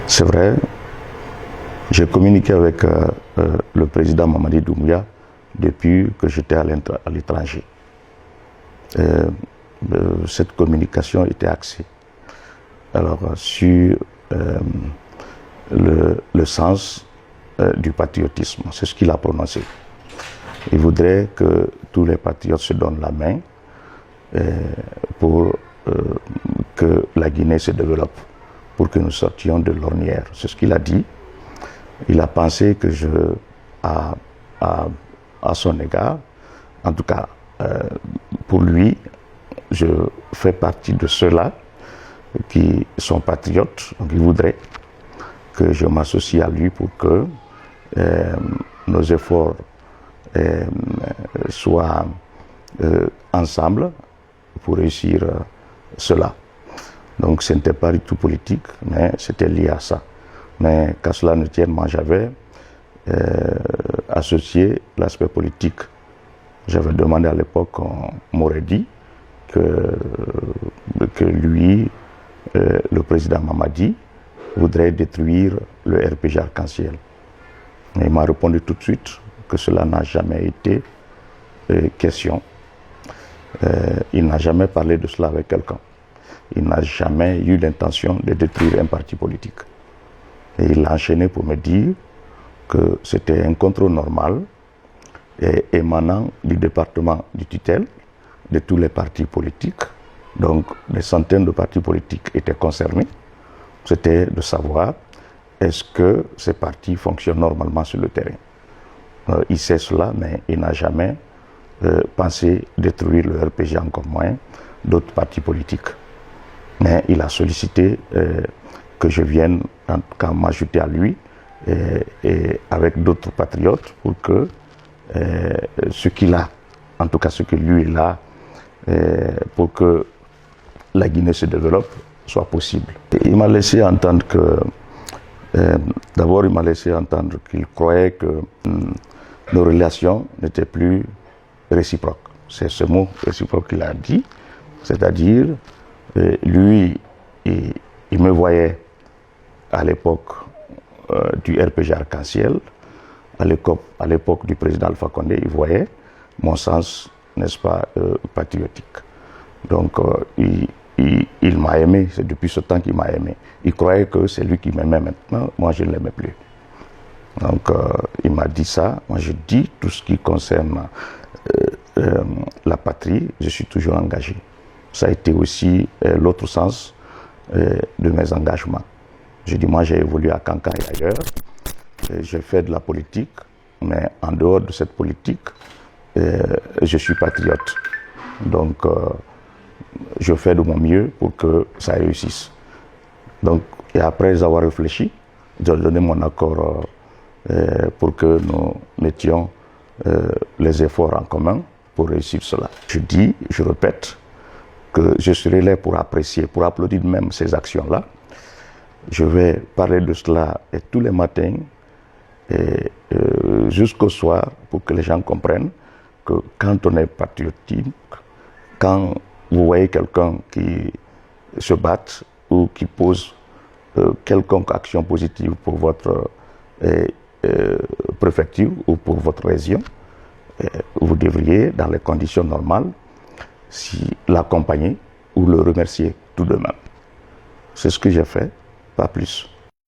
C'est vrai, j'ai communiqué avec le président Mamadi Doumbouya depuis que j'étais à l'étranger. Cette communication était axée sur le sens du patriotisme. C'est ce qu'il a prononcé. Il voudrait que tous les patriotes se donnent la main pour que la Guinée se développe, pour que nous sortions de l'ornière. C'est ce qu'il a dit. Il a pensé que à son égard, en tout cas pour lui, je fais partie de ceux-là qui sont patriotes. Donc il voudrait que je m'associe à lui pour que nos efforts soient ensemble pour réussir cela. Donc ce n'était pas du tout politique, mais c'était lié à ça. Mais qu'à cela ne tienne, moi j'avais associé l'aspect politique. J'avais demandé à l'époque, on m'aurait dit que lui, le président Mamadi, voudrait détruire le RPG Arc-en-Ciel. Et il m'a répondu tout de suite que cela n'a jamais été question. Il n'a jamais parlé de cela avec quelqu'un. Il n'a jamais eu l'intention de détruire un parti politique. Et il a enchaîné pour me dire que c'était un contrôle normal émanant du département du tutelle, de tous les partis politiques. Donc des centaines de partis politiques étaient concernés. C'était de savoir est-ce que ces partis fonctionnent normalement sur le terrain. Il sait cela, mais il n'a jamais pensé détruire le RPG, encore moins d'autres partis politiques. Mais il a sollicité que je vienne en tout cas m'ajouter à lui et avec d'autres patriotes pour que ce qu'il a, en tout cas ce que lui il a, pour que la Guinée se développe, soit possible. Et il m'a laissé entendre que, d'abord il m'a laissé entendre qu'il croyait que nos relations n'étaient plus réciproques. C'est ce mot réciproque qu'il a dit, c'est-à-dire lui, il me voyait à l'époque du RPG Arc-en-Ciel, à l'époque du président Alpha Condé, il voyait mon sens, n'est-ce pas, patriotique. Donc il m'a aimé, c'est depuis ce temps qu'il m'a aimé. Il croyait que c'est lui qui m'aimait maintenant, moi je ne l'aimais plus. Donc il m'a dit ça, moi je dis tout ce qui concerne la patrie, je suis toujours engagé. Ça a été aussi l'autre sens de mes engagements. Je dis, moi j'ai évolué à Kankan et ailleurs, j'ai fait de la politique, mais en dehors de cette politique, je suis patriote. Donc je fais de mon mieux pour que ça réussisse. Donc, et après avoir réfléchi, j'ai donné mon accord pour que nous mettions les efforts en commun pour réussir cela. Je dis, je répète, que je serai là pour apprécier, pour applaudir même ces actions-là. Je vais parler de cela et tous les matins et jusqu'au soir pour que les gens comprennent que quand on est patriotique, quand vous voyez quelqu'un qui se bat ou qui pose quelconque action positive pour votre préfecture ou pour votre région, vous devriez, dans les conditions normales, l'accompagner ou le remercier tout de même. C'est ce que j'ai fait, pas plus.